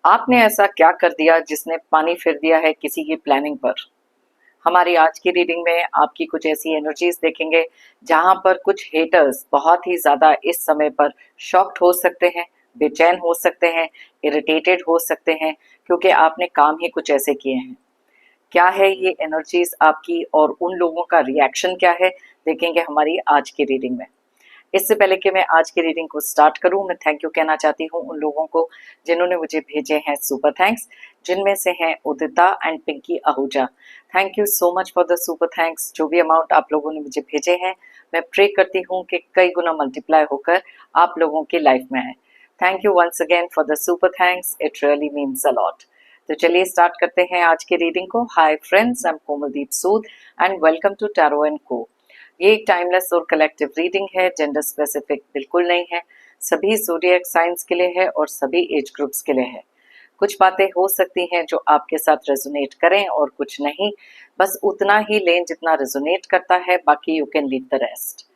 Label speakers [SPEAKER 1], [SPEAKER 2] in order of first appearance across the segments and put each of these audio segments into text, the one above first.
[SPEAKER 1] आपने ऐसा क्या कर दिया जिसने पानी फिर दिया है किसी की प्लानिंग पर। हमारी आज की रीडिंग में आपकी कुछ ऐसी एनर्जीज देखेंगे जहां पर कुछ हेटर्स बहुत ही ज्यादा इस समय पर शॉक्ड हो सकते हैं, बेचैन हो सकते हैं, इरिटेटेड हो सकते हैं, क्योंकि आपने काम ही कुछ ऐसे किए हैं। क्या है ये एनर्जीज आपकी और उन लोगों का रिएक्शन क्या है, देखेंगे हमारी आज की रीडिंग में। इससे पहले कि मैं आज की रीडिंग को स्टार्ट करूं, मैं थैंक यू कहना चाहती हूं उन लोगों को जिन्होंने मुझे भेजे हैं सुपर थैंक्स, जिनमें से हैं Udita and Pinky Ahuja. Thank you so much for the super thanks. जो भी अमाउंट आप लोगों ने मुझे भेजे हैं, मैं प्रे करती हूँ कि कई गुना मल्टीप्लाई होकर आप लोगों की लाइफ में आए। Thank you once again for the super thanks, it really means a lot. तो चलिए स्टार्ट करते हैं आज की रीडिंग को। Hi friends, I am Komaldeep Sood and welcome to tarot and co. ये एक टाइमलेस और कलेक्टिव रीडिंग है, जेंडर स्पेसिफिक बिल्कुल नहीं है। सभी ज़ोडिएक साइंस के लिए है और सभी एज ग्रुप्स के लिए है। कुछ बातें हो सकती हैं जो आपके साथ रेजोनेट करें और कुछ नहीं। बस उतना ही लें जितना रेजोनेट करता है, बाकी you can leave the rest.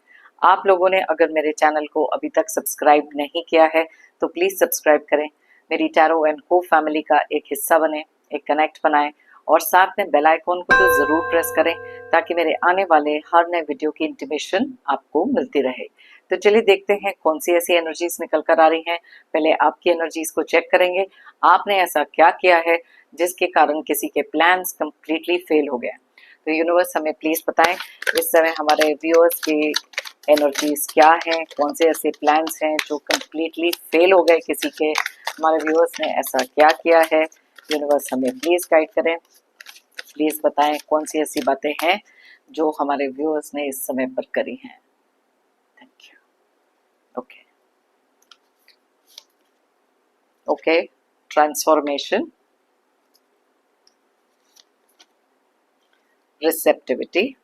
[SPEAKER 1] आप लोगों ने अगर मेरे चैनल को अभी तक सब्सक्राइब नहीं किया है तो प्लीज़ सब्सक्राइब करें, मेरी टैरो एंड को फैमिली का एक हिस्सा बने, एक कनेक्ट बनाएं और साथ में बेल आइकॉन को तो ज़रूर प्रेस करें ताकि मेरे आने वाले हर नए वीडियो की इंटीमेशन आपको मिलती रहे। तो चलिए देखते हैं कौन सी ऐसी एनर्जीज निकल कर आ रही हैं। पहले आपकी एनर्जीज को चेक करेंगे। आपने ऐसा क्या किया है जिसके कारण किसी के प्लान्स कंप्लीटली फेल हो गए। तो यूनिवर्स हमें प्लीज बताएं इस समय हमारे व्यूअर्स की एनर्जीज क्या हैं, कौन से ऐसे प्लान्स हैं जो कंप्लीटली फेल हो गए किसी के। हमारे व्यूअर्स ने ऐसा क्या किया है, यूनिवर्स हमें प्लीज गाइड करें। प्लीज बताएं कौन सी ऐसी बातें हैं जो हमारे व्यूअर्स ने इस समय पर करी हैं। Thank you. Okay okay, transformation, receptivity,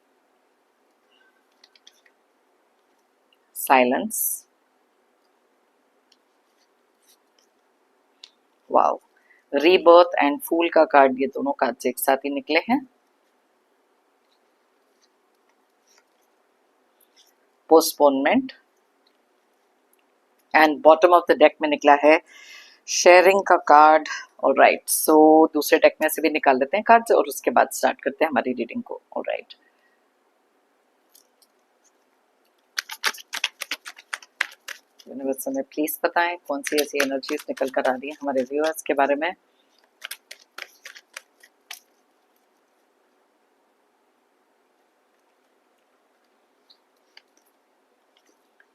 [SPEAKER 1] silence, wow, rebirth and fool का कार्ड, ये दोनों कार्ड एक साथ ही निकले हैं। Postponement and bottom of the deck में निकला है शेयरिंग का कार्ड। ऑलराइट, सो दूसरे डेक में से भी निकाल लेते हैं कार्ड्स और उसके बाद स्टार्ट करते हैं हमारी रीडिंग को। ऑलराइट, यूनिवर्स हमें प्लीज बताएं कौन सी ऐसी एनर्जीज निकल कर आ रही है हमारे व्यूअर्स के बारे में।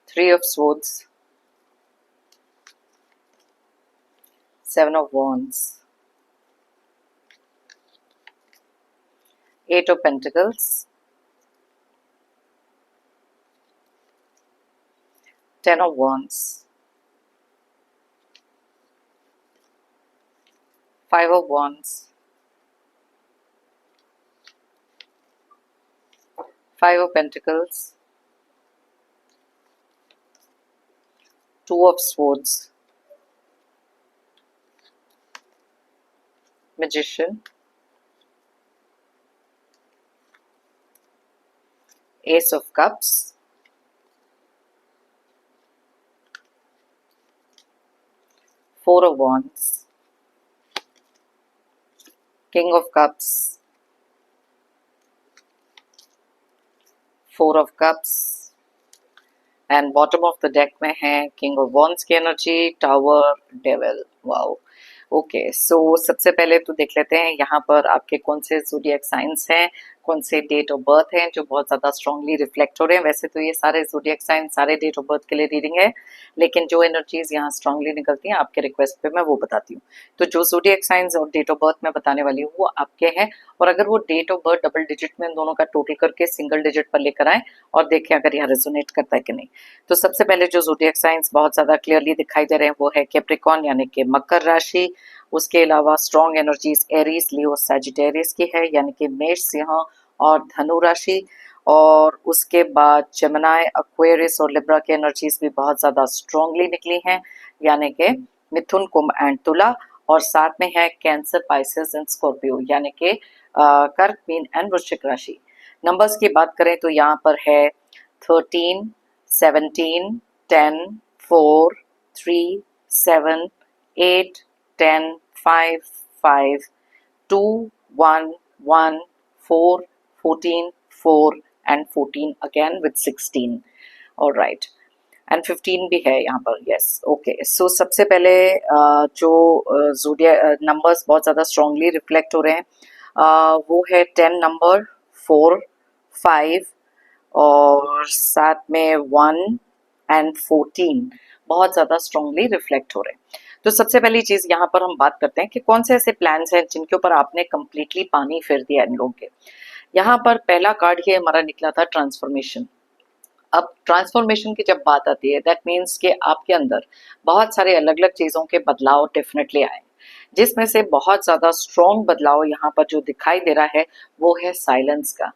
[SPEAKER 1] Three of Swords, Seven of Wands, Eight of Pentacles, Ten of Wands, Five of Wands, Five of Pentacles, Two of Swords, Magician, Ace of Cups, Four of Wands, King of Cups, Four of Cups and bottom of the deck में है king of wands की energy, tower, devil. Wow, okay, so सबसे पहले तो देख लेते हैं यहाँ पर आपके कौन से ज़ोडिएक साइंस हैं, कौन से डेट ऑफ बर्थ हैं जो बहुत ज़्यादा स्ट्रांगली रिफ्लेक्ट हो रहे हैं। वैसे तो ये सारे ज़ोडिएक साइंस, सारे डेट ऑफ बर्थ के लिए रीडिंग है, लेकिन जो एनर्जीज यहाँ स्ट्रांगली निकलती हैं आपके रिक्वेस्ट पे मैं वो बताती हूँ। तो जो ज़ोडिएक साइंस और डेट ऑफ बर्थ मैं बताने वाली हूँ वो आपके हैं, और अगर वो date of birth double digit में दोनों का टोटल करके सिंगल डिजिट पर लेकर आए और देखें अगर यहाँ रेजोनेट करता है कि नहीं। तो सबसे पहले जो ज़ोडिएक साइंस बहुत ज़्यादा क्लियरली दिखाई दे रहे हैं वो है कैप्रिकॉर्न यानी कि मकर राशि। उसके अलावा स्ट्रॉन्ग एनर्जीज एरीज, लियो, सैजिटेरियस की है यानी कि मेष, सिंह और धनु राशि। और उसके बाद जेमिनी, एक्वेरियस और लिब्रा की एनर्जीज भी बहुत ज़्यादा स्ट्रांगली निकली हैं यानी कि मिथुन, कुंभ एंड तुला। और साथ में है कैंसर, पाइसेस एंड स्कॉर्पियो यानी कि कर्क, मीन एंड वृश्चिक राशि। नंबर्स की बात करें तो यहाँ पर है 13, 17, 10, 4, 3, 7, 8, 10, 5, 5, 2, 1, 1, 4, 14, 4 and 14 again with 16. All right. And 15 भी है यहाँ पर, यस ओके। सो सबसे पहले जो ज़ोडिएक नंबर्स बहुत ज़्यादा स्ट्रांगली रिफ्लेक्ट हो रहे हैं वो है 10 नंबर, 4, 5 और साथ में 1 एंड 14 बहुत ज़्यादा स्ट्रांगली रिफ्लेक्ट हो रहे हैं। तो सबसे पहली चीज़ यहाँ पर हम बात करते हैं कि कौन से ऐसे प्लान्स हैं जिनके ऊपर आपने कम्प्लीटली पानी फेर दिया इन लोगों के। यहाँ पर पहला कार्ड ही हमारा निकला था ट्रांसफॉर्मेशन। अब ट्रांसफॉर्मेशन की जब बात आती है दैट मीन्स कि आपके अंदर बहुत सारे अलग अलग चीज़ों के बदलाव डेफिनेटली आए, जिसमें से बहुत ज़्यादा स्ट्रॉन्ग बदलाव यहाँ पर जो दिखाई दे रहा है वो है साइलेंस का।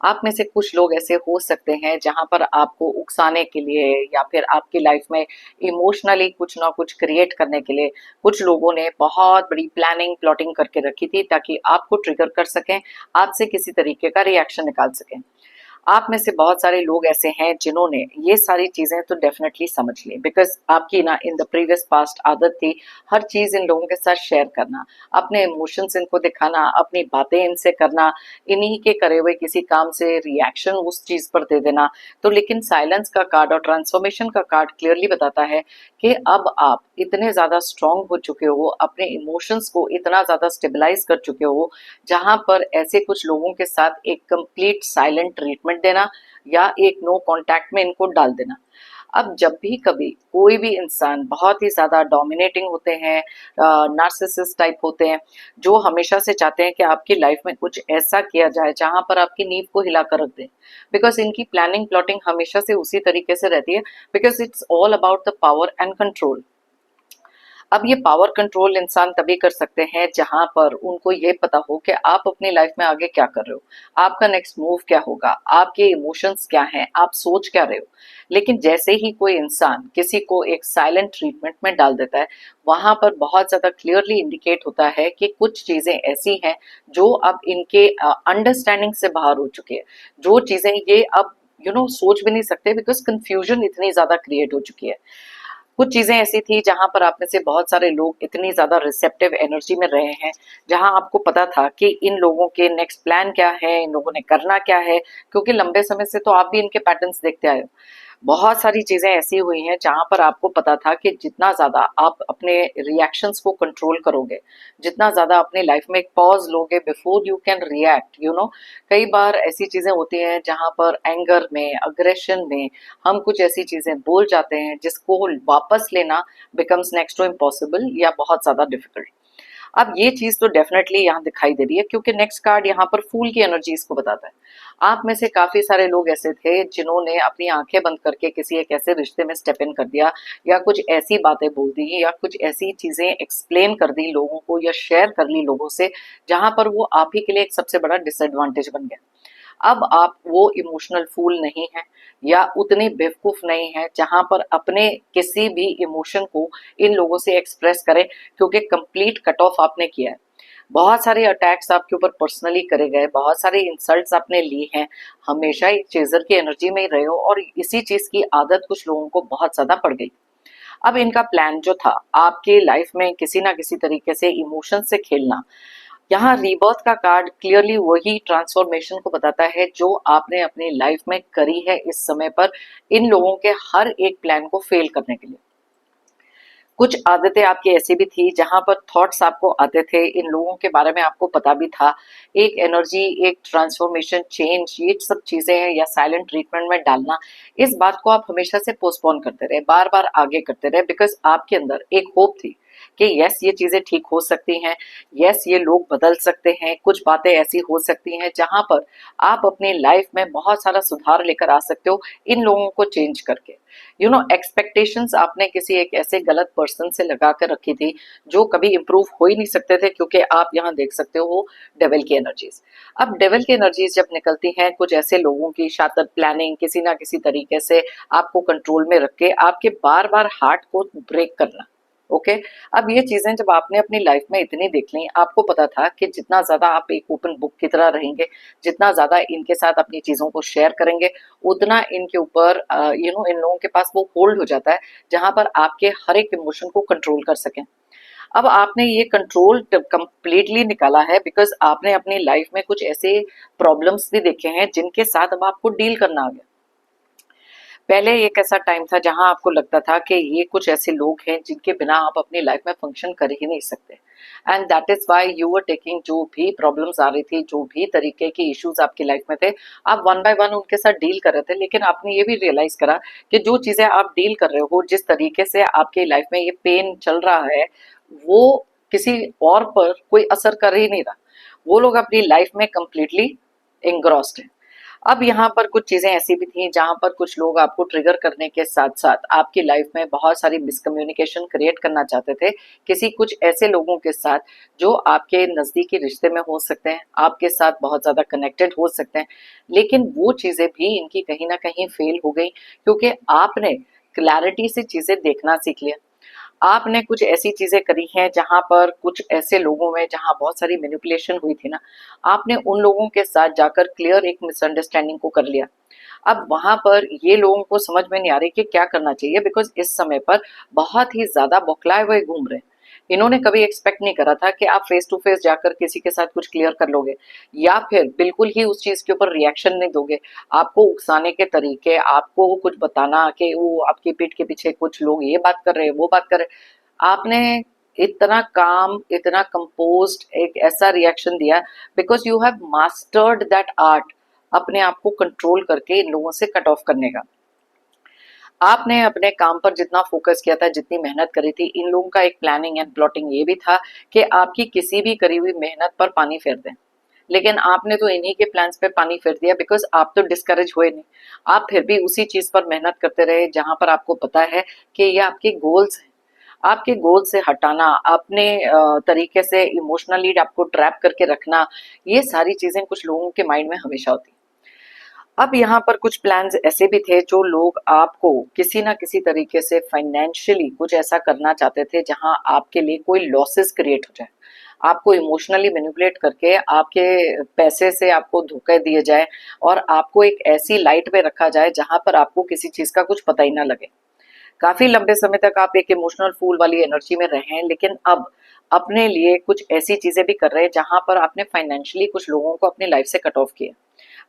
[SPEAKER 1] आप में से कुछ लोग ऐसे हो सकते हैं जहां पर आपको उकसाने के लिए या फिर आपकी लाइफ में इमोशनली कुछ ना कुछ क्रिएट करने के लिए कुछ लोगों ने बहुत बड़ी प्लानिंग प्लॉटिंग करके रखी थी ताकि आपको ट्रिगर कर सकें, आपसे किसी तरीके का रिएक्शन निकाल सकें। आप में से बहुत सारे लोग ऐसे हैं जिन्होंने ये सारी चीजें तो डेफिनेटली समझ ली, बिकॉज आपकी ना इन द प्रीवियस पास्ट आदत थी हर चीज इन लोगों के साथ शेयर करना, अपने इमोशंस इनको दिखाना, अपनी बातें इनसे करना, इन्हीं के करे हुए किसी काम से रिएक्शन उस चीज पर दे देना। तो लेकिन साइलेंस का कार्ड और ट्रांसफॉर्मेशन का कार्ड क्लियरली बताता है कि अब आप इतने ज्यादा स्ट्रांग हो चुके हो, अपने इमोशंस को इतना ज्यादा स्टेबलाइज कर चुके हो, जहां पर ऐसे कुछ लोगों के साथ एक कंप्लीट साइलेंट ट्रीटमेंट देना या एक नो कांटेक्ट में इनको डाल देना। अब जब भी कभी कोई भी इंसान बहुत ही ज्यादा डोमिनेटिंग होते हैं, नार्सिसिस्ट टाइप होते हैं, जो हमेशा से चाहते हैं कि आपकी लाइफ में कुछ ऐसा किया जाए जहां पर आपकी नींव को हिला कर रख दें, बिकॉज इनकी प्लानिंग प्लॉटिंग हमेशा से उसी तरीके से रहती है, because it's all about the power and control. अब ये पावर कंट्रोल इंसान तभी कर सकते हैं जहां पर उनको ये पता हो कि आप अपनी लाइफ में आगे क्या कर रहे हो, आपका नेक्स्ट मूव क्या होगा, आपके इमोशंस क्या हैं, आप सोच क्या रहे हो। लेकिन जैसे ही कोई इंसान किसी को एक साइलेंट ट्रीटमेंट में डाल देता है, वहां पर बहुत ज्यादा क्लियरली इंडिकेट होता है कि कुछ चीजें ऐसी हैं जो अब इनके अंडरस्टैंडिंग से बाहर हो चुकी है, जो चीजें ये अब सोच भी नहीं सकते, बिकॉज कंफ्यूजन इतनी ज्यादा क्रिएट हो चुकी है। कुछ चीजें ऐसी थी जहां पर आप में से बहुत सारे लोग इतनी ज्यादा रिसेप्टिव एनर्जी में रहे हैं, जहां आपको पता था कि इन लोगों के नेक्स्ट प्लान क्या है, इन लोगों ने करना क्या है, क्योंकि लंबे समय से तो आप भी इनके पैटर्न्स देखते आए हो। बहुत सारी चीजें ऐसी हुई हैं जहां पर आपको पता था कि जितना ज्यादा आप अपने रिएक्शंस को कंट्रोल करोगे, जितना ज्यादा अपनी लाइफ में एक पॉज लोगे बिफोर यू कैन रिएक्ट, कई बार ऐसी चीजें होती हैं जहां पर एंगर में, अग्रेशन में हम कुछ ऐसी चीजें बोल जाते हैं जिसको वापस लेना बिकम्स नेक्स्ट टू इम्पॉसिबल या बहुत ज्यादा डिफिकल्ट। अब ये चीज तो डेफिनेटली यहाँ दिखाई दे रही है, क्योंकि नेक्स्ट कार्ड यहाँ पर फूल की एनर्जीज को बताता है। आप में से काफी सारे लोग ऐसे थे जिन्होंने अपनी आंखें बंद करके किसी एक ऐसे रिश्ते में स्टेप इन कर दिया, या कुछ ऐसी बातें बोल दी, या कुछ ऐसी चीजें एक्सप्लेन कर दी लोगों को, या शेयर कर ली लोगों से, जहां पर वो आप ही के लिए एक सबसे बड़ा डिसएडवांटेज बन गया। अब आप वो इमोशनल फूल नहीं है या उतने बेवकूफ नहीं है जहां पर अपने किसी भी इमोशन को इन लोगों से एक्सप्रेस करें, क्योंकि कंप्लीट कट ऑफ आपने किया है। बहुत सारे अटैक्स आपके ऊपर पर्सनली करे गए, बहुत सारे इंसल्ट्स आपने लिए हैं, हमेशा एक चेजर की एनर्जी में ही रहे हो, और इसी चीज की आदत कुछ लोगों को बहुत ज्यादा पड़ गई। अब इनका प्लान जो था आपके लाइफ में किसी ना किसी तरीके से इमोशन से खेलना, यहाँ रीबर्थ का कार्ड क्लियरली वही ट्रांसफॉर्मेशन को बताता है जो आपने अपनी लाइफ में करी है इस समय पर, इन लोगों के हर एक प्लान को फेल करने के लिए। कुछ आदतें आपकी ऐसी भी थी जहां पर थॉट्स आपको आते थे, इन लोगों के बारे में आपको पता भी था, एक एनर्जी, एक ट्रांसफॉर्मेशन, चेंज, ये सब चीजें हैं, या साइलेंट ट्रीटमेंट में डालना, इस बात को आप हमेशा से पोस्टपोन करते रहे, बार बार आगे करते रहे, बिकॉज आपके अंदर एक होप थी कि यस ये चीजें ठीक हो सकती हैं, यस ये लोग बदल सकते हैं, कुछ बातें ऐसी हो सकती हैं जहां पर आप अपनी लाइफ में बहुत सारा सुधार लेकर आ सकते हो इन लोगों को चेंज करके। एक्सपेक्टेशंस आपने किसी एक ऐसे गलत पर्सन से लगा कर रखी थी जो कभी इंप्रूव हो ही नहीं सकते थे, क्योंकि आप यहाँ देख सकते हो डेविल की एनर्जीज। अब डेविल की एनर्जीज जब निकलती हैं कुछ ऐसे लोगों की शातिर प्लानिंग किसी ना किसी तरीके से आपको कंट्रोल में रख के आपके बार बार हार्ट को ब्रेक करना। ओके अब ये चीजें जब आपने अपनी लाइफ में इतनी देख ली, आपको पता था कि जितना ज्यादा आप एक ओपन बुक की तरह रहेंगे, जितना ज्यादा इनके साथ अपनी चीजों को शेयर करेंगे, उतना इनके ऊपर इन लोगों के पास वो होल्ड हो जाता है जहां पर आपके हर एक इमोशन को कंट्रोल कर सकें। अब आपने ये कंट्रोल कंप्लीटली निकाला है बिकॉज आपने अपनी लाइफ में कुछ ऐसे प्रॉब्लम्स भी देखे हैं जिनके साथ अब आपको डील करना आ गया। पहले एक ऐसा टाइम था जहां आपको लगता था कि ये कुछ ऐसे लोग हैं जिनके बिना आप अपनी लाइफ में फंक्शन कर ही नहीं सकते, and that is why you were taking, जो भी प्रॉब्लम्स आ रही थी, जो भी तरीके के इश्यूज आपकी लाइफ में थे, आप वन बाय वन उनके साथ डील कर रहे थे। लेकिन आपने ये भी रियलाइज करा कि जो चीजें आप डील कर रहे हो, जिस तरीके से आपकी लाइफ में ये पेन चल रहा है, वो किसी और पर कोई असर कर ही नहीं रहा। वो लोग अपनी लाइफ में कंप्लीटली engrossed हैं। अब यहाँ पर कुछ चीजें ऐसी भी थी जहां पर कुछ लोग आपको ट्रिगर करने के साथ साथ आपकी लाइफ में बहुत सारी मिसकम्युनिकेशन क्रिएट करना चाहते थे, किसी कुछ ऐसे लोगों के साथ जो आपके नजदीकी रिश्ते में हो सकते हैं, आपके साथ बहुत ज्यादा कनेक्टेड हो सकते हैं। लेकिन वो चीजें भी इनकी कहीं ना कहीं फेल हो गई, क्योंकि आपने क्लैरिटी से चीजें देखना सीख लिया। आपने कुछ ऐसी चीजें करी हैं जहां पर कुछ ऐसे लोगों में जहां बहुत सारी मैनिपुलेशन हुई थी ना, आपने उन लोगों के साथ जाकर क्लियर एक मिसअंडरस्टैंडिंग को कर लिया। अब वहां पर ये लोगों को समझ में नहीं आ रही कि क्या करना चाहिए, बिकॉज इस समय पर बहुत ही ज्यादा बौखलाए हुए घूम रहे हैं। इन्होंने कभी एक्सपेक्ट नहीं करा था कि आप फेस टू फेस जाकर किसी के साथ कुछ क्लियर कर लोगे, या फिर बिल्कुल ही उस चीज के ऊपर रिएक्शन नहीं दोगे। आपको उकसाने के तरीके, आपको कुछ बताना कि वो आपकी पीठ के पीछे कुछ लोग ये बात कर रहे हैं, वो बात कर रहे हैं, आपने इतना काम, इतना कंपोज्ड एक ऐसा रिएक्शन दिया, because you have mastered that art, अपने आप को कंट्रोल करके इन लोगों से कट ऑफ करने का। आपने अपने काम पर जितना फोकस किया था, जितनी मेहनत करी थी, इन लोगों का एक प्लानिंग एंड प्लॉटिंग ये भी था कि आपकी किसी भी करी हुई मेहनत पर पानी फेर दें। लेकिन आपने तो इन्हीं के प्लान्स पे पानी फेर दिया, बिकॉज आप तो डिस्करेज हुए नहीं। आप फिर भी उसी चीज पर मेहनत करते रहे जहां पर आपको पता है कि ये आपके गोल्स हैं। आपके गोल से हटाना, अपने तरीके से इमोशनली आपको ट्रैप करके रखना, ये सारी चीजें कुछ लोगों के माइंड में हमेशा होती। अब यहाँ पर कुछ प्लान्स ऐसे भी थे जो लोग आपको किसी ना किसी तरीके से फाइनेंशियली कुछ ऐसा करना चाहते थे जहां आपके लिए कोई लॉसेस क्रिएट हो जाए, आपको इमोशनली मैनिपुलेट करके आपके पैसे से आपको धोखे दिए जाए, और आपको एक ऐसी लाइट पे रखा जाए जहां पर आपको किसी चीज का कुछ पता ही ना लगे। काफी लंबे समय तक आप एक इमोशनल फूल वाली एनर्जी में रहे हैं, लेकिन अब अपने लिए कुछ ऐसी चीजें भी कर रहे हैं जहां पर आपने फाइनेंशियली कुछ लोगों को अपनी लाइफ से कट ऑफ किया,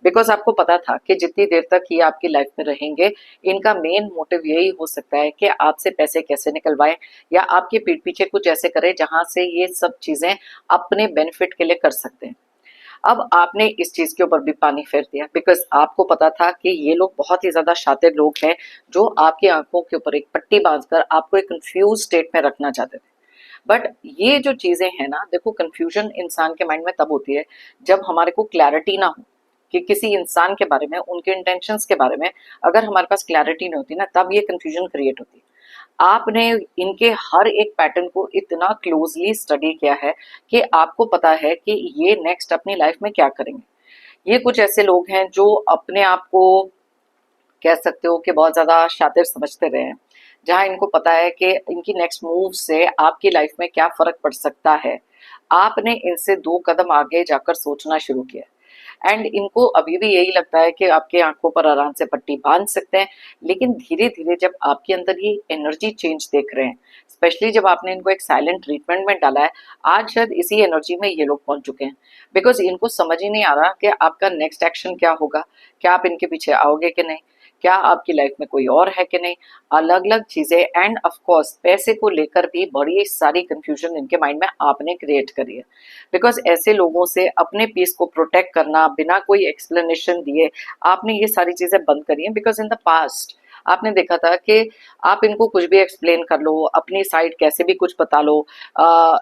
[SPEAKER 1] बिकॉज आपको पता था कि जितनी देर तक ये आपकी लाइफ में रहेंगे, इनका मेन मोटिव यही हो सकता है कि आपसे पैसे कैसे निकलवाएं, या आपके पीठ पीछे कुछ ऐसे करें जहां से ये सब चीजें अपने बेनिफिट के लिए कर सकते हैं। अब आपने इस चीज के ऊपर भी पानी फेर दिया, बिकॉज आपको पता था कि ये लोग बहुत ही ज्यादा शातिर लोग हैं जो आपकी आंखों के ऊपर एक पट्टी बांधकर आपको एक कंफ्यूज स्टेट में रखना चाहते थे। बट ये जो चीजें हैं ना, देखो, कंफ्यूजन इंसान के माइंड में तब होती है जब हमारे को क्लैरिटी ना हो कि किसी इंसान के बारे में, उनके इंटेंशंस के बारे में अगर हमारे पास क्लैरिटी नहीं होती ना, तब ये कंफ्यूजन क्रिएट होती है। आपने इनके हर एक पैटर्न को इतना क्लोजली स्टडी किया है कि आपको पता है कि ये नेक्स्ट अपनी लाइफ में क्या करेंगे। ये कुछ ऐसे लोग हैं जो अपने आप को कह सकते हो कि बहुत ज्यादा शातिर समझते रहे हैं, जहां इनको पता है कि इनकी नेक्स्ट मूव से आपकी लाइफ में क्या फर्क पड़ सकता है। आपने इनसे दो कदम आगे जाकर सोचना शुरू किया, एंड इनको अभी भी यही लगता है कि आपके आंखों पर आराम से पट्टी बांध सकते हैं। लेकिन धीरे धीरे जब आपके अंदर ये एनर्जी चेंज देख रहे हैं, स्पेशली जब आपने इनको एक साइलेंट ट्रीटमेंट में डाला है, आज शायद इसी एनर्जी में ये लोग पहुंच चुके हैं, बिकॉज इनको समझ ही नहीं आ रहा कि आपका नेक्स्ट एक्शन क्या होगा, क्या आप इनके पीछे आओगे कि नहीं, क्या आपकी लाइफ में कोई और है कि नहीं, अलग अलग चीजें, एंड ऑफ कोर्स पैसे को लेकर भी बड़ी सारी कंफ्यूजन इनके माइंड में आपने क्रिएट करी है। बिकॉज ऐसे लोगों से अपने पीस को प्रोटेक्ट करना बिना कोई एक्सप्लेनेशन दिए आपने ये सारी चीजें बंद करी हैं, बिकॉज इन द पास्ट आपने देखा था कि आप इनको कुछ भी एक्सप्लेन कर लो, अपनी साइड कैसे भी कुछ बता लो,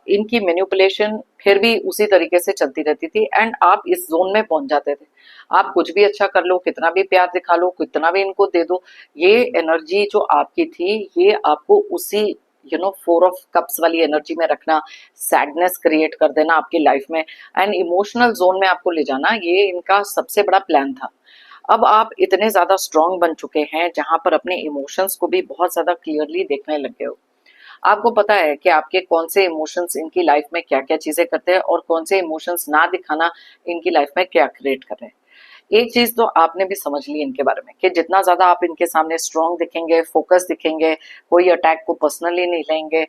[SPEAKER 1] इनकी मैनिपुलेशन फिर भी उसी तरीके से चलती रहती थी, एंड आप इस जोन में पहुंच जाते थे। आप कुछ भी अच्छा कर लो, कितना भी प्यार दिखा लो, कितना भी इनको दे दो, ये एनर्जी जो आपकी थी, ये आपको उसी फोर ऑफ कप्स वाली एनर्जी में रखना, सैडनेस क्रिएट कर देना आपकी लाइफ में, एंड इमोशनल जोन में आपको ले जाना, ये इनका सबसे बड़ा प्लान था। अब आप इतने ज्यादा स्ट्रांग बन चुके हैं जहां पर अपने इमोशंस को भी बहुत ज्यादा क्लियरली देखने लग गए हो। आपको पता है कि आपके कौन से इमोशंस इनकी लाइफ में क्या क्या चीजें करते हैं, और कौन से इमोशंस ना दिखाना इनकी लाइफ में क्या क्रिएट कर रहे हैं। एक चीज तो आपने भी समझ ली इनके बारे में कि जितना ज्यादा आप इनके सामने स्ट्रांग दिखेंगे, फोकस दिखेंगे, कोई अटैक को पर्सनली नहीं लेंगे,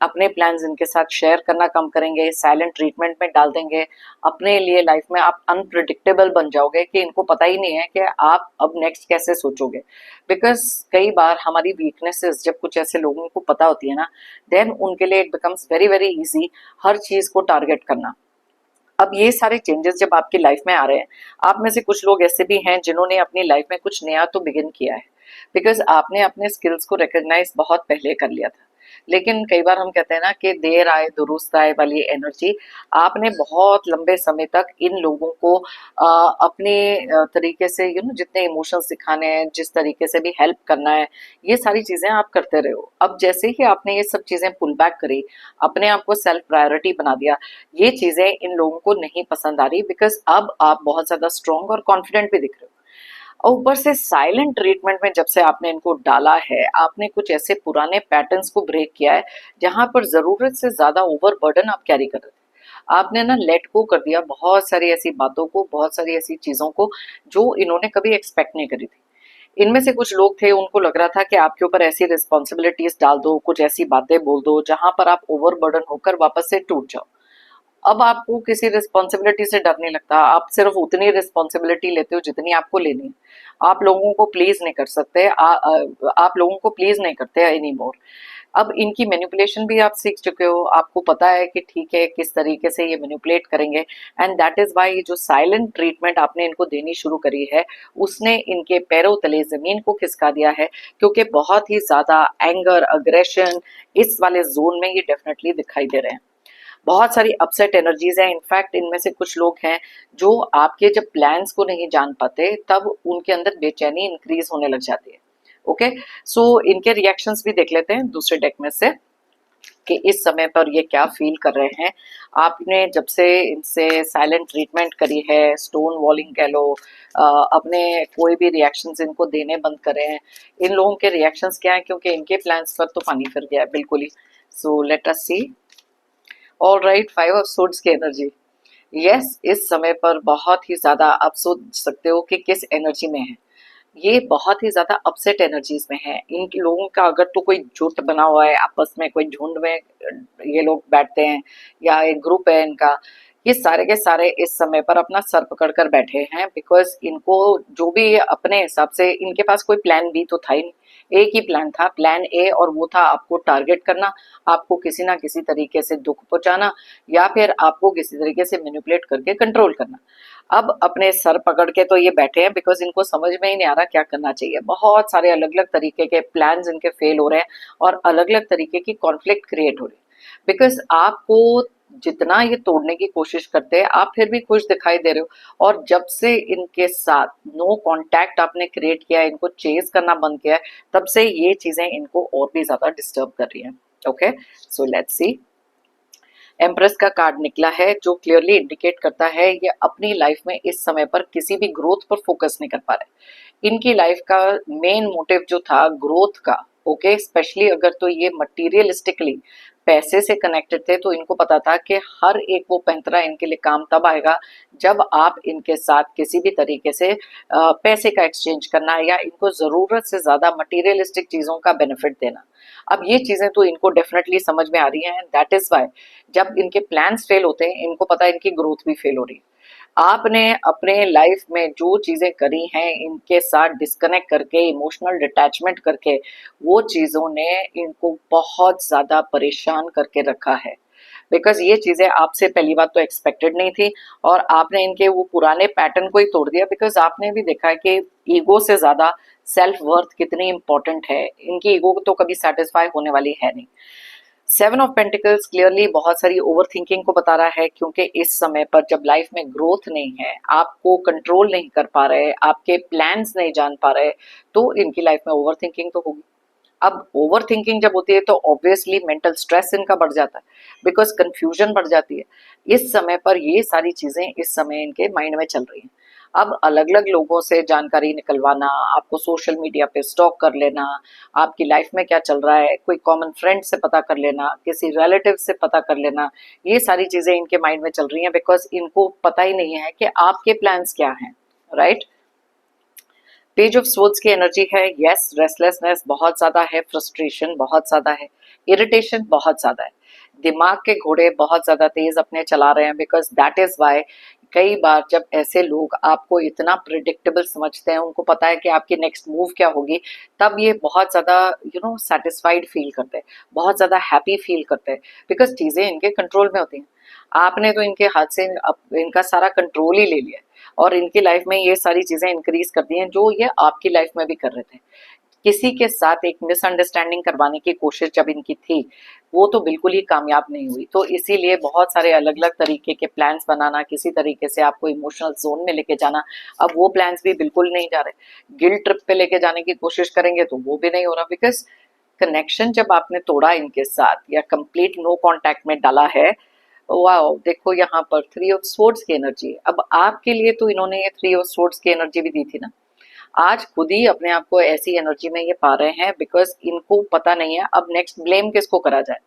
[SPEAKER 1] अपने प्लान्स इनके साथ शेयर करना कम करेंगे, साइलेंट ट्रीटमेंट में डाल देंगे, अपने लिए लाइफ में आप अनप्रिडिक्टेबल बन जाओगे कि इनको पता ही नहीं है कि आप अब नेक्स्ट कैसे सोचोगे। बिकॉज कई बार हमारी वीकनेसेस जब कुछ ऐसे लोगों को पता होती है ना, देन उनके लिए it becomes very very easy हर चीज को टारगेट करना। अब ये सारे चेंजेस जब आपकी लाइफ में आ रहे हैं, आप में से कुछ लोग ऐसे भी हैं जिन्होंने अपनी लाइफ में कुछ नया तो बिगिन किया है, बिकॉज आपने अपने स्किल्स को रिकॉग्नाइज बहुत पहले कर लिया था। लेकिन कई बार हम कहते हैं ना कि देर आए दुरुस्त आए वाली एनर्जी, आपने बहुत लंबे समय तक इन लोगों को अपने तरीके से जितने इमोशंस दिखाने हैं, जिस तरीके से भी हेल्प करना है, ये सारी चीजें आप करते रहे हो। अब जैसे ही आपने ये सब चीजें पुल बैक करी, अपने आप को सेल्फ प्रायोरिटी बना दिया, ये चीजें इन लोगों को नहीं पसंद आ रही, बिकॉज अब आप बहुत ज्यादा स्ट्रांग और कॉन्फिडेंट भी दिख रहे हो। और ऊपर से साइलेंट ट्रीटमेंट में जब से आपने इनको डाला है, आपने कुछ ऐसे पुराने पैटर्न्स को ब्रेक किया है जहां पर जरूरत से ज्यादा ओवरबर्डन आप कैरी कर रहे थे। आपने ना लेट गो कर दिया बहुत सारी ऐसी बातों को, बहुत सारी ऐसी चीजों को जो इन्होंने कभी एक्सपेक्ट नहीं करी थी। इनमें से कुछ लोग थे, उनको लग रहा था कि आपके ऊपर ऐसी रिस्पॉन्सिबिलिटीज डाल दो, कुछ ऐसी बातें बोल दो जहां पर आप ओवरबर्डन होकर वापस से टूट जाओ। अब आपको किसी रिस्पॉन्सिबिलिटी से डर नहीं लगता, आप सिर्फ उतनी रिस्पॉन्सिबिलिटी लेते हो जितनी आपको लेनी है। आप लोगों को प्लीज नहीं कर सकते, आप लोगों को प्लीज नहीं करते एनी मोर। अब इनकी मैनिपुलेशन भी आप सीख चुके हो, आपको पता है कि ठीक है किस तरीके से ये मैनिपुलेट करेंगे। एंड दैट इज वाई जो साइलेंट ट्रीटमेंट आपने इनको देनी शुरू करी है, उसने इनके पैरों तले जमीन को खिसका दिया है, क्योंकि बहुत ही ज्यादा एंगर, अग्रेशन इस वाले जोन में ये डेफिनेटली दिखाई दे रहे हैं। बहुत सारी अपसेट एनर्जीज हैं। इनफैक्ट इनमें से कुछ लोग हैं जो आपके जब प्लान्स को नहीं जान पाते, तब उनके अंदर बेचैनी इंक्रीज होने लग जाती है। ओके, सो इनके रिएक्शंस भी देख लेते हैं दूसरे डेक में से कि इस समय पर ये क्या फील कर रहे हैं। आपने जब से इनसे साइलेंट ट्रीटमेंट करी है, स्टोन वॉलिंग कह लो, अपने कोई भी रिएक्शंस इनको देने बंद करे हैं, इन लोगों के रिएक्शंस क्या है, क्योंकि इनके प्लान्स पर तो पानी फिर गया है बिल्कुल ही। So let us see. All right, 5 of swords की एनर्जी। यस, इस समय पर बहुत ही ज्यादा आप सोच सकते हो कि किस एनर्जी में है। ये बहुत ही ज्यादा अपसेट एनर्जीज में है। इन लोगों का अगर तो कोई जुट बना हुआ है, आपस में कोई झुंड में ये लोग बैठते हैं या एक ग्रुप है इनका, ये सारे के सारे इस समय पर अपना सर पकड़ कर बैठे हैं, बिकॉज इनको जो भी अपने हिसाब से, इनके पास कोई प्लान बी तो था ही नहीं, एक ही प्लान था, प्लान ए, और वो था आपको टारगेट करना, आपको किसी ना किसी तरीके से दुख पहुंचाना, या फिर आपको किसी तरीके से मैनिपुलेट करके कंट्रोल करना। अब अपने सर पकड़ के तो ये बैठे हैं, बिकॉज इनको समझ में ही नहीं आ रहा क्या करना चाहिए। बहुत सारे अलग अलग तरीके के प्लान्स इनके फेल हो रहे हैं और अलग अलग तरीके की कॉन्फ्लिक्ट क्रिएट हो रही है, बिकॉज आपको जितना ये तोड़ने की कोशिश करते हैं, आप फिर भी खुश दिखाई दे रहे हो। और जब से इनके साथ नो कांटेक्ट आपने क्रिएट किया है, इनको चेज करना बंद किया है, तब से ये चीजें इनको और भी ज्यादा डिस्टर्ब कर रही हैं। Okay, so let's see. Empress का कार्ड निकला है, जो क्लियरली इंडिकेट करता है ये अपनी लाइफ में इस समय पर किसी भी ग्रोथ पर फोकस नहीं कर पा रहे। इनकी लाइफ का मेन मोटिव जो था ग्रोथ का, ओके, स्पेशली अगर तो ये मटीरियलिस्टिकली पैसे से कनेक्टेड थे, तो इनको पता था कि हर एक वो पैंतरा इनके लिए काम तब आएगा जब आप इनके साथ किसी भी तरीके से पैसे का एक्सचेंज करना, या इनको जरूरत से ज्यादा मटीरियलिस्टिक चीजों का बेनिफिट देना। अब ये चीजें तो इनको डेफिनेटली समझ में आ रही हैं, दैट इज वाई जब इनके प्लान्स फेल होते हैं, इनको पता है इनकी ग्रोथ भी फेल हो रही है। आपने अपने लाइफ में जो चीजें करी हैं, इनके साथ डिस्कनेक्ट करके, इमोशनल डिटैचमेंट करके, वो चीजों ने इनको बहुत ज्यादा परेशान करके रखा है, बिकॉज ये चीजें आपसे पहली बात तो एक्सपेक्टेड नहीं थी, और आपने इनके वो पुराने पैटर्न को ही तोड़ दिया, बिकॉज आपने भी देखा है कि ईगो से ज्यादा सेल्फ वर्थ कितनी इंपॉर्टेंट है। इनकी ईगो तो कभी सेटिस्फाई होने वाली है नहीं। 7 ऑफ पेंटिकल्स क्लियरली बहुत सारी ओवर थिंकिंग को बता रहा है, क्योंकि इस समय पर जब लाइफ में ग्रोथ नहीं है, आपको कंट्रोल नहीं कर पा रहे, आपके प्लान्स नहीं जान पा रहे, तो इनकी लाइफ में ओवर थिंकिंग तो होगी। अब ओवर थिंकिंग जब होती है तो ऑब्वियसली मेंटल स्ट्रेस इनका बढ़ जाता है, बिकॉज कंफ्यूजन बढ़ जाती है। इस समय पर ये सारी चीजें इस समय इनके माइंड में चल रही हैं। अब अलग अलग लोगों से जानकारी निकलवाना, आपको सोशल मीडिया पे स्टॉक कर लेना, आपकी लाइफ में क्या चल रहा है, कोई कॉमन फ्रेंड से पता कर लेना, किसी रिलेटिव से पता कर लेना, ये सारी चीजें इनके माइंड में चल रही हैं, बिकॉज इनको पता ही नहीं है कि आपके प्लान्स क्या हैं। राइट। पेज ऑफ स्वॉर्ड्स की एनर्जी है, यस, रेस्टलेसनेस बहुत ज्यादा है, फ्रस्ट्रेशन बहुत ज्यादा है, इरिटेशन बहुत ज्यादा है, दिमाग के घोड़े बहुत ज्यादा तेज अपने चला रहे हैं, बिकॉज दैट इज वाई कई बार जब ऐसे लोग आपको इतना प्रिडिक्टेबल समझते हैं, उनको पता है कि आपकी नेक्स्ट मूव क्या होगी, तब ये बहुत ज्यादा सेटिस्फाइड फील करते हैं, बहुत ज्यादा हैप्पी फील करते हैं, बिकॉज चीजें इनके कंट्रोल में होती हैं। आपने तो इनके हाथ से इनका सारा कंट्रोल ही ले लिया और इनकी लाइफ में ये सारी चीजें इंक्रीज कर दी हैं जो ये आपकी लाइफ में भी कर रहे थे। किसी के साथ एक मिसअंडरस्टैंडिंग करवाने की कोशिश जब इनकी थी, वो तो बिल्कुल ही कामयाब नहीं हुई। तो इसीलिए बहुत सारे अलग अलग तरीके के प्लान्स बनाना, किसी तरीके से आपको इमोशनल जोन में लेके जाना, अब वो प्लान्स भी बिल्कुल नहीं जा रहे। गिल्ट ट्रिप पे लेके जाने की कोशिश करेंगे तो वो भी नहीं हो रहा, बिकॉज कनेक्शन जब आपने तोड़ा इनके साथ या कंप्लीट नो कांटेक्ट में डाला है। वाओ, देखो यहाँ पर थ्री ऑफ स्वॉर्ड्स की एनर्जी। अब आपके लिए तो इन्होंने ये थ्री ऑफ स्वॉर्ड्स की एनर्जी भी दी थी ना, आज खुद ही अपने आप को ऐसी एनर्जी में ये पा रहे हैं, बिकॉज इनको पता नहीं है अब नेक्स्ट ब्लेम किसको करा जाए।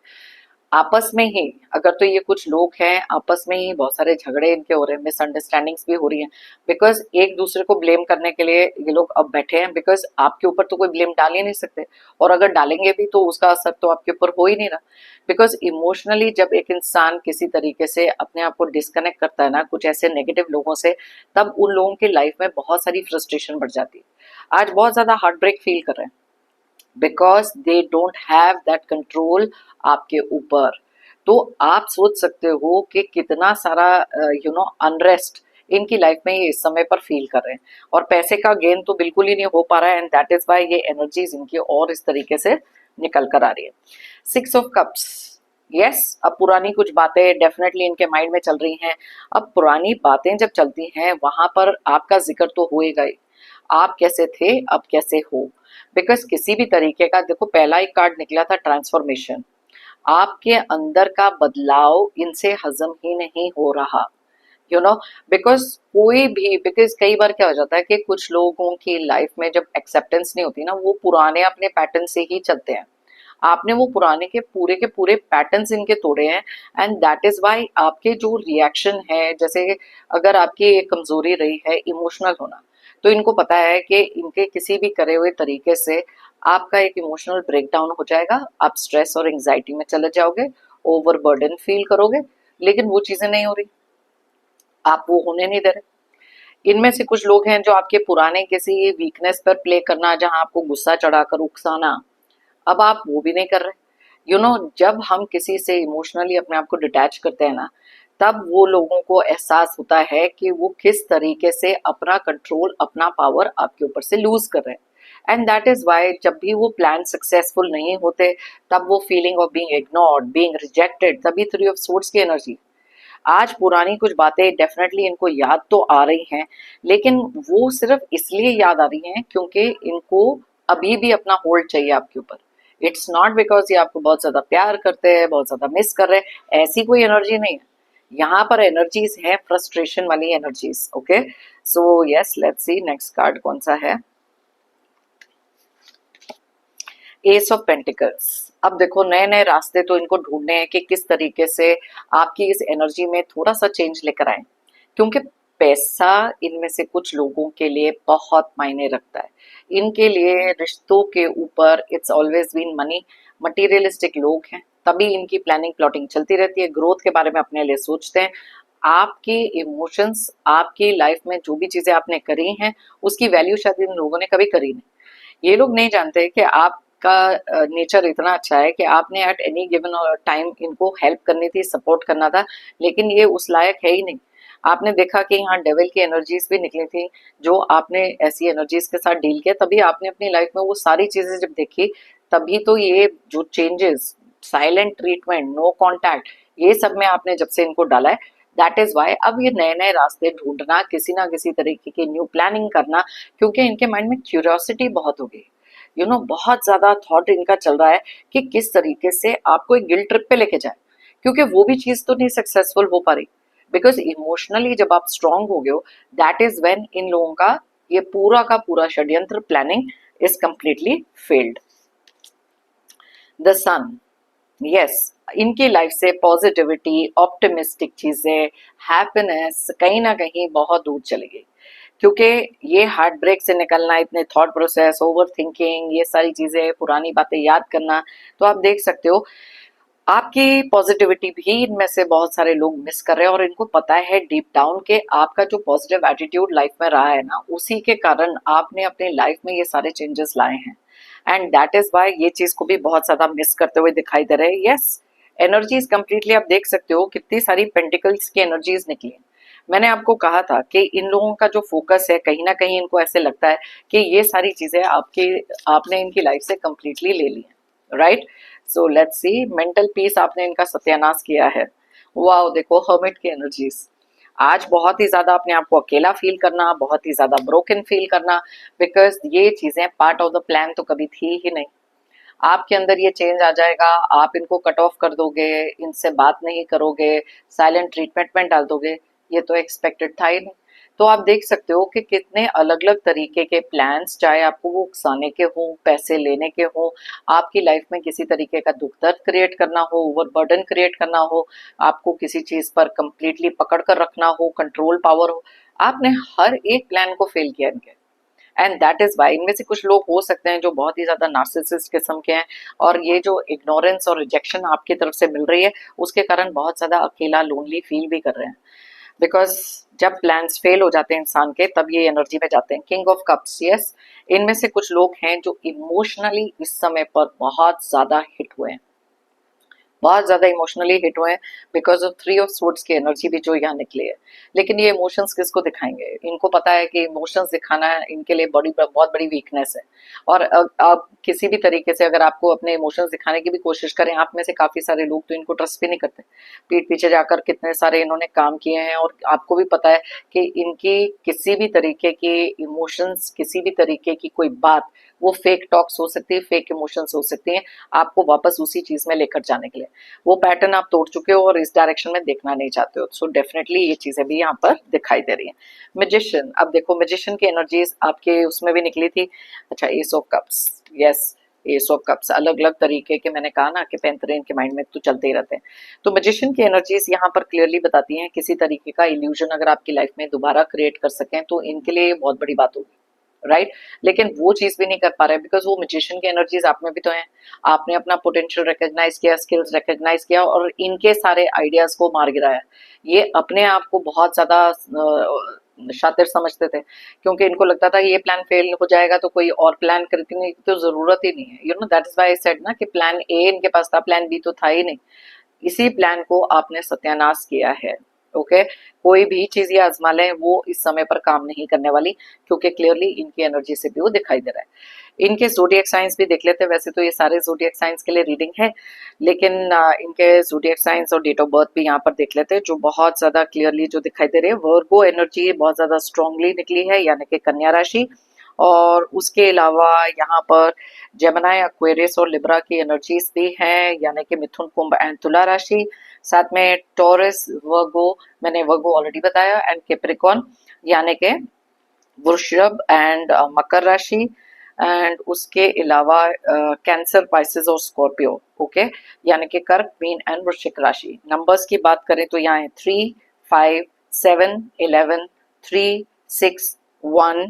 [SPEAKER 1] आपस में ही, अगर तो ये कुछ लोग हैं आपस में ही बहुत सारे झगड़े इनके हो रहे हैं, मिसअंडरस्टैंडिंग्स भी हो रही हैं, बिकॉज एक दूसरे को ब्लेम करने के लिए ये लोग अब बैठे हैं, बिकॉज आपके ऊपर तो कोई ब्लेम डाल ही नहीं सकते, और अगर डालेंगे भी तो उसका असर तो आपके ऊपर हो ही नहीं रहा। बिकॉज इमोशनली जब एक इंसान किसी तरीके से अपने आप को डिस्कनेक्ट करता है ना कुछ ऐसे नेगेटिव लोगों से, तब उन लोगों की लाइफ में बहुत सारी फ्रस्ट्रेशन बढ़ जाती है। आज बहुत ज्यादा हार्ट ब्रेक फील कर रहे हैं, because they don't have that control आपके ऊपर। तो आप सोच सकते हो कि कितना सारा अनरेस्ट इनकी लाइफ में ये इस समय पर फील कर रहे हैं, और पैसे का गेन तो बिल्कुल ही नहीं हो पा रहा है, एंड दैट इज वाई ये एनर्जीज इनकी और इस तरीके से निकल कर आ रही है। सिक्स ऑफ कप्स, यस, अब पुरानी कुछ बातें डेफिनेटली इनके माइंड में चल रही हैं। अब पुरानी बातें जब चलती हैं वहां पर आपका जिक्र तो होएगा ही, आप कैसे थे अब कैसे हो, बिकॉज किसी भी तरीके का, देखो पहला एक कार्ड निकला था ट्रांसफॉर्मेशन, आपके अंदर का बदलाव इनसे हजम ही नहीं हो रहा, बिकॉज कोई भी, बिकॉज कई बार क्या हो जाता है कि कुछ लोगों की लाइफ में जब एक्सेप्टेंस नहीं होती ना, वो पुराने अपने पैटर्न से ही चलते हैं। आपने वो पुराने के पूरे पैटर्न्स इनके तोड़े हैं, एंड दैट इज वाई आपके जो रिएक्शन है, जैसे अगर आपकी एक कमजोरी रही है इमोशनल होना, तो इनको पता है कि इनके किसी भी करे हुए तरीके से आपका एक इमोशनल ब्रेकडाउन हो जाएगा, आप स्ट्रेस और एंजाइटी में चले जाओगे, ओवर बर्डन फील करोगे, लेकिन वो चीजें नहीं हो रही, आप वो होने नहीं दे रहे। इनमें से कुछ लोग हैं जो आपके पुराने किसी वीकनेस पर प्ले करना, जहां आपको गुस्सा चढ़ाकर उकसाना, अब आप वो भी नहीं कर रहे। जब हम किसी से इमोशनली अपने आप को डिटैच करते हैं ना, तब वो लोगों को एहसास होता है कि वो किस तरीके से अपना कंट्रोल, अपना पावर आपके ऊपर से लूज कर रहे हैं, एंड दैट इज वाई जब भी वो प्लान सक्सेसफुल नहीं होते, तब वो feeling of being ignored, being rejected, तभी थ्री ऑफ स्वॉर्ड्स की एनर्जी। आज पुरानी कुछ बातें डेफिनेटली इनको याद तो आ रही हैं, लेकिन वो सिर्फ इसलिए याद आ रही हैं क्योंकि इनको अभी भी अपना होल्ड चाहिए आपके ऊपर। इट्स नॉट बिकॉज ये आपको बहुत ज्यादा प्यार करते हैं, बहुत ज्यादा मिस कर रहे हैं, ऐसी कोई एनर्जी नहीं है। यहाँ पर एनर्जीज है फ्रस्ट्रेशन वाली energies. Okay, so yes, let's see next card कौन सा है। S of pentacles. अब देखो नए नए रास्ते तो इनको ढूंढने हैं कि किस तरीके से आपकी इस एनर्जी में थोड़ा सा चेंज लेकर आए, क्योंकि पैसा इनमें से कुछ लोगों के लिए बहुत मायने रखता है। इनके लिए रिश्तों के ऊपर it's always been money, materialistic लोग हैं, तभी इनकी प्लानिंग प्लॉटिंग चलती रहती है, ग्रोथ के बारे में अपने लिए सोचते हैं। आपकी इमोशंस, आपकी लाइफ में जो भी चीजें आपने करी हैं उसकी वैल्यू शायद इन लोगों ने कभी करी नहीं। ये लोग नहीं जानते कि आपका नेचर इतना अच्छा है कि आपने एट एनी गिवन टाइम इनको हेल्प करनी थी, सपोर्ट करना था, लेकिन ये उस लायक है ही नहीं। आपने देखा कि यहाँ डेविल की एनर्जीज भी निकली थी, जो आपने ऐसी एनर्जीज के साथ डील किया, तभी आपने अपनी लाइफ में वो सारी चीजें जब देखी, तभी तो ये जो changes, silent treatment, no contact, ये सब में आपने जब से इनको डाला है, दैट इज वाई अब ये नए नए रास्ते ढूंढना, किसी ना किसी तरीके की न्यू प्लानिंग करना, क्योंकि इनके माइंड में क्यूरियोसिटी बहुत हो गई। बहुत ज्यादा थॉट इनका चल रहा है कि किस तरीके से आपको एक गिल्ट ट्रिप पे लेके जाए, क्योंकि वो भी चीज तो नहीं सक्सेसफुल हो पा रही, बिकॉज इमोशनली जब आप स्ट्रांग हो गए हो, दैट इज व्हेन इन लोगों का ये पूरा का पूरा षड्यंत्र, planning is completely failed. The sun, yes, इनकी लाइफ से पॉजिटिविटी, ऑप्टिमिस्टिक चीजें, हैप्पीनेस कहीं ना कहीं बहुत दूर चली गई, क्योंकि ये हार्ट ब्रेक से निकलना, इतने थॉट प्रोसेस, ओवर थिंकिंग, ये सारी चीजें, पुरानी बातें याद करना, तो आप देख सकते हो आपकी पॉजिटिविटी भी इनमें से बहुत सारे लोग मिस कर रहे हैं, और इनको पता है डीप डाउन के आपका जो पॉजिटिव एटीट्यूड लाइफ में रहा है ना, उसी के कारण आपने अपनी लाइफ में ये सारे चेंजेस लाए हैं। एंड दैट इज वाई ये चीज को भी बहुत ज्यादा मिस करते हुए दिखाई दे रहे हैं। यस, एनर्जीज कंप्लीटली आप देख सकते हो कितनी सारी पेंटिकल्स की एनर्जीज निकली। मैंने आपको कहा था कि इन लोगों का जो फोकस है, कहीं ना कहीं इनको ऐसे लगता है कि ये सारी चीजें आपने इनकी लाइफ से कंप्लीटली ले ली है, right? So let's see, mental peace आपने इनका सत्यानाश किया है। वाओ, देखो हर्मिट की एनर्जीज। आज बहुत ही ज्यादा अपने आप को अकेला फील करना, बहुत ही ज्यादा ब्रोकन फील करना, बिकॉज ये चीजें पार्ट ऑफ द प्लान तो कभी थी ही नहीं। आपके अंदर ये चेंज आ जाएगा, आप इनको कट ऑफ कर दोगे, इनसे बात नहीं करोगे, साइलेंट ट्रीटमेंट में डाल दोगे, ये तो एक्सपेक्टेड था ही नहीं। तो आप देख सकते हो कि कितने अलग अलग तरीके के प्लान्स, चाहे आपको वो उकसाने के हों, पैसे लेने के हों, आपकी लाइफ में किसी तरीके का दुख दर्द क्रिएट करना हो, ओवरबर्डन क्रिएट करना हो, आपको किसी चीज पर कंप्लीटली पकड़ कर रखना हो, कंट्रोल पावर हो, आपने हर एक प्लान को फेल किया इनके। एंड दैट इज वाई इनमें से कुछ लोग हो सकते हैं जो बहुत ही ज्यादा नार्सिसिस्ट किस्म के हैं, और ये जो इग्नोरेंस और रिजेक्शन आपकी तरफ से मिल रही है, उसके कारण बहुत ज्यादा अकेला, लोनली फील भी कर रहे हैं। बिकॉज जब प्लान्स फेल हो जाते हैं इंसान के, तब ये एनर्जी में जाते हैं। किंग ऑफ कप्स, यस, इनमें से कुछ लोग हैं जो इमोशनली इस समय पर बहुत ज्यादा हिट हुए हैं, बहुत ज्यादा इमोशनली हिट हुए हैं, because of three of swords की एनर्जी भी जो यहाँ निकली है। लेकिन ये इमोशंस किसको दिखाएंगे? इनको पता है कि इमोशंस दिखाना इनके लिए बहुत बड़ी वीकनेस है। और अब किसी भी तरीके से अगर आपको अपने इमोशंस दिखाने की भी कोशिश करें, आप में से काफी सारे लोग तो इनको ट्रस्ट भी नहीं करते। पीठ पीछे जाकर कितने सारे इन्होंने काम किए हैं, और आपको भी पता है कि इनकी किसी भी तरीके की इमोशंस, किसी भी तरीके की कोई बात, वो फेक टॉक्स हो सकती है, फेक इमोशंस हो सकती हैं, आपको वापस उसी चीज में लेकर जाने के लिए। वो पैटर्न आप तोड़ चुके हो और इस डायरेक्शन में देखना नहीं चाहते हो। सो डेफिनेटली ये चीजें भी यहाँ पर दिखाई दे रही है। मैजिशियन, अब देखो मैजिशियन की एनर्जीज आपके उसमें भी निकली थी। अच्छा, S of cups, yes, S of cups, अलग अलग तरीके के, मैंने कहा ना कि पेंथरेन के माइंड में तो चलते ही रहते हैं। तो मैजिशियन की एनर्जीज यहाँ पर क्लियरली बताती हैं किसी तरीके का इल्यूजन अगर आपकी लाइफ में दोबारा क्रिएट कर सकें तो इनके लिए बहुत बड़ी बात होगी, राइट? लेकिन वो चीज भी नहीं कर पा रहे, बिकॉज वो मैजिशियन की एनर्जीज आप में भी तो है। आपने अपना पोटेंशियल रिकॉग्नाइज किया, स्किल्स रिकॉग्नाइज किया, और इनके सारे आइडियाज को मार गिराया। ये अपने आप को बहुत ज्यादा शातिर समझते थे, क्योंकि इनको लगता था ये प्लान फेल हो जाएगा तो कोई और प्लान करने की तो जरूरत ही नहीं है। You know, that is why I said ना कि प्लान ए इनके पास था, प्लान बी तो था ही नहीं। इसी प्लान को आपने सत्यानाश किया है। ओके, कोई भी चीज ये आजमा लें, वो इस समय पर काम नहीं करने वाली, क्योंकि क्लियरली इनकी एनर्जी से भी वो दिखाई दे रहा है। इनके जोडियक साइंस भी देख लेते हैं। वैसे तो ये सारे जोडियक साइंस के लिए रीडिंग है, लेकिन इनके जोडियक साइंस और डेट ऑफ बर्थ भी यहाँ पर देख लेते हैं, जो बहुत ज्यादा क्लियरली जो दिखाई दे रहे हैं। वर्गो एनर्जी बहुत ज्यादा स्ट्रांगली निकली है, यानी कि कन्या राशि। और उसके अलावा यहाँ पर जेमिनी, एक्वेरियस और लिब्रा की एनर्जीज भी हैं, यानी कि मिथुन, कुंभ एंड तुला राशि। साथ में टॉरस, वर्गो, मैंने वर्गो ऑलरेडी बताया, एंड कैप्रिकॉर्न, यानी कि वृषभ एंड मकर राशि। एंड उसके अलावा कैंसर, पाइसेस और स्कॉर्पियो, ओके, यानी कि कर्क, मीन एंड वृश्चिक राशि। नंबर्स की बात करें तो यहाँ है 3, 5, 7, 11, 3, 6, 1,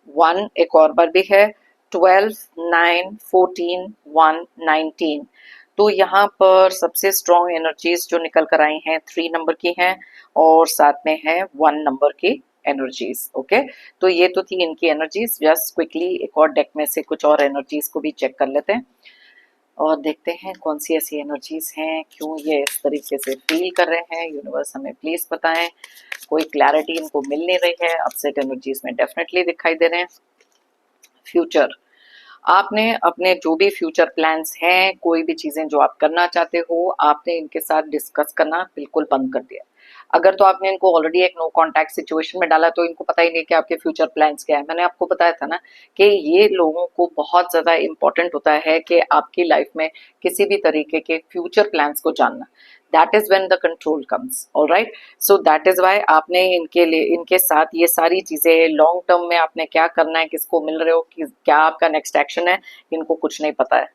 [SPEAKER 1] 1 एक और बार भी है, 12, 9, 14, 1, 19। तो यहाँ पर सबसे स्ट्रॉन्ग एनर्जीज जो निकल कर आई हैं 3 नंबर की हैं, और साथ में है 1 नंबर की एनर्जीज। ओके, तो ये तो थी इनकी एनर्जीज। जस्ट क्विकली एक और डेक में से कुछ और एनर्जीज को भी चेक कर लेते हैं, और देखते हैं कौन सी ऐसी एनर्जीज हैं, क्यों ये इस तरीके से फील कर रहे हैं। यूनिवर्स हमें प्लीज बताएं, कोई क्लैरिटी इनको मिल नहीं रही है। अपसेट एनर्जीज में डेफिनेटली दिखाई दे रहे हैं। फ्यूचर, आपने अपने जो भी फ्यूचर प्लान्स हैं, कोई भी चीजें जो आप करना चाहते हो, आपने इनके साथ डिस्कस करना बिल्कुल बंद कर दिया। अगर तो आपने इनको ऑलरेडी एक नो कॉन्टैक्ट सिचुएशन में डाला, तो इनको पता ही नहीं कि आपके फ्यूचर प्लान्स क्या है। मैंने आपको बताया था ना कि ये लोगों को बहुत ज्यादा इंपॉर्टेंट होता है कि आपकी लाइफ में किसी भी तरीके के फ्यूचर प्लान्स को जानना। That is when the control comes, alright? So that is why आपने इनके लिए, इनके साथ ये सारी चीजें लॉन्ग टर्म में आपने क्या करना है, किसको मिल रहे हो, कि क्या आपका नेक्स्ट एक्शन है, इनको कुछ नहीं पता है।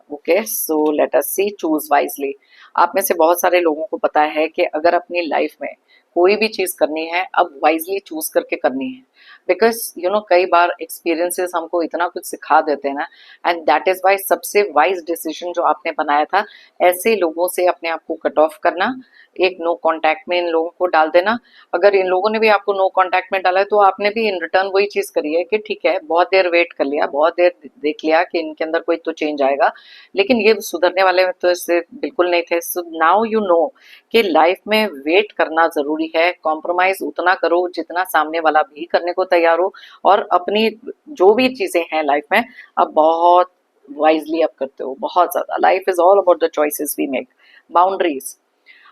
[SPEAKER 1] ओके, सो लेट अस सी, चूज वाइजली। आप में से बहुत सारे लोगों को पता है कि अगर अपनी लाइफ में कोई भी चीज करनी है, अब वाइजली चूज करके करनी है। बिकॉज यू नो कई बार एक्सपीरियंसेस हमको इतना कुछ सिखा देते हैं ना, एंड दैट इज वाई सबसे वाइज डिसीजन जो आपने बनाया था, ऐसे लोगों से अपने आप को कट ऑफ करना, एक नो कांटेक्ट में इन लोगों को डाल देना। अगर इन लोगों ने भी आपको नो कांटेक्ट में डाला है तो आपने भी इन रिटर्न वही चीज करी है कि ठीक है, बहुत देर वेट कर लिया, बहुत देर देख लिया कि इनके अंदर कोई तो चेंज आएगा, लेकिन ये सुधरने वाले तो इससे बिल्कुल नहीं थे। सो नाउ यू नो कि लाइफ में वेट करना जरूरी है, कॉम्प्रोमाइज उतना करो जितना सामने वाला भी करने को तैयार हो, और अपनी जो भी चीजें हैं लाइफ में अब बहुत वाइजली आप करते हो, बहुत ज्यादा। Life is all about the choices we make. Boundaries,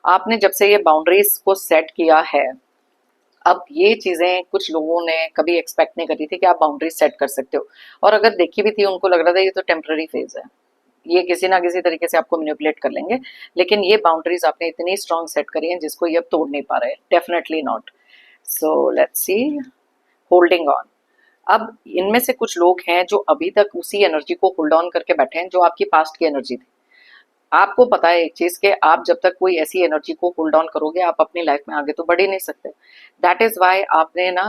[SPEAKER 1] आपने जब से ये बाउंड्रीज को सेट किया है, अब ये चीजें कुछ लोगों ने कभी एक्सपेक्ट नहीं करी थी कि आप बाउंड्रीज सेट कर सकते हो, और अगर देखी भी थी उनको लग रहा था ये तो टेम्पररी फेज है, ये किसी ना किसी तरीके से आपको मैनिपुलेट कर लेंगे। लेकिन ये बाउंड्रीज आपने इतनी स्ट्रांग सेट करी हैं जिसको ये अब तोड़ नहीं पा रहे, definitely not. So let's see, holding on. अब इनमें से कुछ लोग हैं जो अभी तक उसी एनर्जी को होल्ड ऑन करके बैठे हैं जो आपकी पास्ट की एनर्जी थी। आपको पता है एक चीज के, आप जब तक कोई ऐसी एनर्जी को होल्ड ऑन करोगे आप अपनी लाइफ में आगे तो बढ़ ही नहीं सकते। दैट इज वाई आपने ना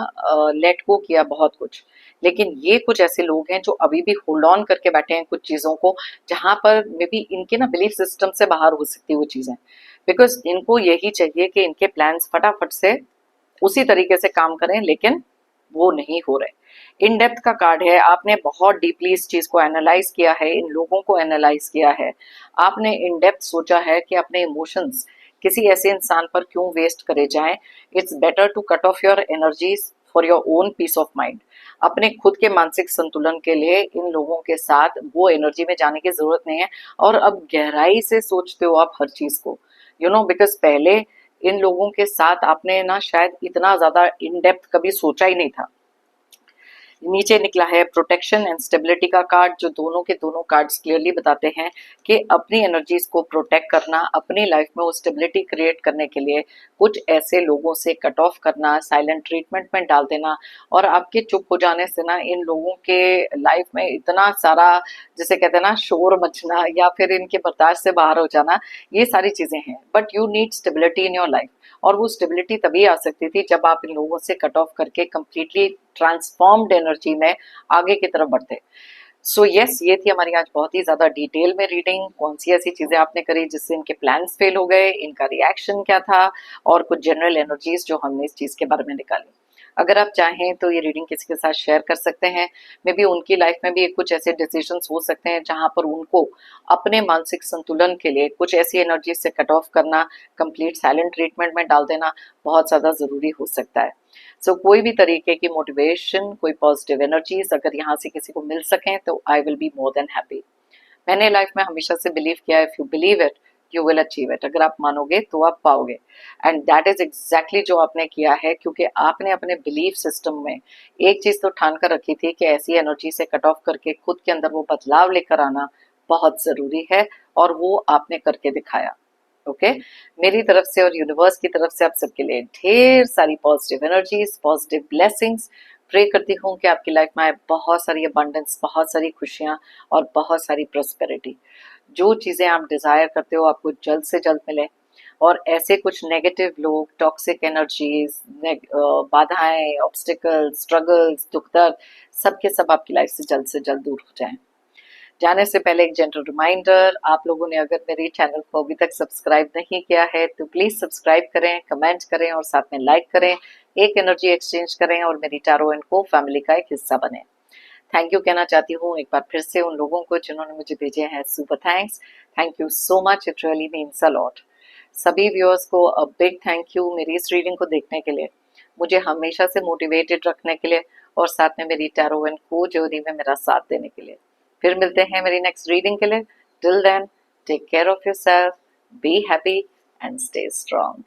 [SPEAKER 1] लेट गो किया बहुत कुछ। लेकिन ये कुछ ऐसे लोग हैं जो अभी भी होल्ड ऑन करके बैठे हैं कुछ चीजों को, जहां पर मे बी इनके ना बिलीफ सिस्टम से बाहर हो सकती है वो चीजें, बिकॉज इनको यही चाहिए कि इनके प्लान्स फटाफट से उसी तरीके से काम करें, लेकिन वो नहीं हो रहे। इन डेप्थ का कार्ड है, आपने बहुत डीपली इस चीज को एनालाइज किया है, इन लोगों को एनालाइज किया है, आपने इन डेप्थ सोचा है कि अपने इमोशंस किसी ऐसे इंसान पर क्यों वेस्ट करे जाएं। It's better to cut off your energies for your own peace of mind. अपने खुद के मानसिक संतुलन के लिए इन लोगों के साथ वो एनर्जी में जाने की जरूरत नहीं है, और अब गहराई से सोचते हो आप हर चीज को, यू नो, बिकॉज पहले इन लोगों के साथ आपने ना शायद इतना ज्यादा इन डेप्थ कभी सोचा ही नहीं था। नीचे निकला है प्रोटेक्शन एंड स्टेबिलिटी का कार्ड, जो दोनों के दोनों कार्ड्स क्लियरली बताते हैं कि अपनी एनर्जीज को प्रोटेक्ट करना, अपनी लाइफ में वो स्टेबिलिटी क्रिएट करने के लिए कुछ ऐसे लोगों से कट ऑफ करना, साइलेंट ट्रीटमेंट में डाल देना, और आपके चुप हो जाने से ना इन लोगों के लाइफ में इतना सारा, जिसे कहते हैं ना, शोर मचना या फिर इनके बर्दाश्त से बाहर हो जाना, ये सारी चीजें हैं। But you need stability in your life, और वो स्टेबिलिटी तभी आ सकती थी जब आप इन लोगों से कट ऑफ करके कंप्लीटली ट्रांसफॉर्म्ड एनर्जी में आगे की तरफ बढ़ते। सो यस, ये थी हमारी आज बहुत ही ज्यादा डिटेल में रीडिंग, कौन सी ऐसी चीजें आपने करी जिससे इनके प्लान्स फेल हो गए, इनका रिएक्शन क्या था, और कुछ जनरल एनर्जीज जो हमने इस चीज के बारे में निकाली। अगर आप चाहें तो ये रीडिंग किसी के साथ शेयर कर सकते हैं, मे बी उनकी लाइफ में भी कुछ ऐसे डिसीजंस हो सकते हैं जहां पर उनको अपने मानसिक संतुलन के लिए कुछ ऐसी एनर्जी से कट ऑफ करना, कंप्लीट साइलेंट ट्रीटमेंट में डाल देना बहुत ज्यादा जरूरी हो सकता है। सो कोई भी तरीके की मोटिवेशन, कोई पॉजिटिव एनर्जीज अगर यहाँ से किसी को मिल सकें तो I will be more than happy. मैंने लाइफ में हमेशा से बिलीव किया है, if you believe it you will achieve it. अगर आप मानोगे तो आप पाओगे, एंड दैट इज एग्जैक्टली जो आपने किया है, क्योंकि आपने अपने बिलीफ सिस्टम में एक चीज तो ठान कर रखी थी कि ऐसी एनर्जी से कट ऑफ करके खुद के अंदर वो बदलाव लेकर आना बहुत जरूरी है, और वो आपने करके दिखाया। ओके, मेरी तरफ से और यूनिवर्स की तरफ से आप सबके लिए ढेर सारी positive energies, positive blessings. Pray करती हूँ कि आपकी लाइफ में आए बहुत सारी अबंडेंस, बहुत सारी खुशियाँ और बहुत सारी प्रोस्पेरिटी। जो चीजें आप डिजायर करते हो आपको जल्द से जल्द मिले, और ऐसे कुछ नेगेटिव लोग, टॉक्सिक एनर्जीज, बाधाएं, ऑब्स्टिकल्स, स्ट्रगल्स, दुख दर्द, सब के सब आपकी लाइफ से जल्द दूर हो जाएं। जाने से पहले एक जेंटल रिमाइंडर, आप लोगों ने अगर मेरे चैनल को अभी तक सब्सक्राइब नहीं किया है तो प्लीज सब्सक्राइब करें, कमेंट करें और साथ में लाइक करें, एक एनर्जी एक्सचेंज करें और मेरी टैरो एंड को फैमिली का एक हिस्सा बने। थैंक यू कहना चाहती हूँ एक बार फिर से उन लोगों को जिन्होंने मुझे भेजे हैं super thanks. Thank you so much, it really means a lot. सभी व्यूअर्स को अ बिग थैंक यू मेरी इस रीडिंग को देखने के लिए, मुझे हमेशा से मोटिवेटेड रखने के लिए, और साथ में मेरी टैरो एंड को जर्नी में मेरा साथ देने के लिए। फिर मिलते हैं मेरी नेक्स्ट रीडिंग के लिए। Till then, take care of yourself, be happy and stay strong.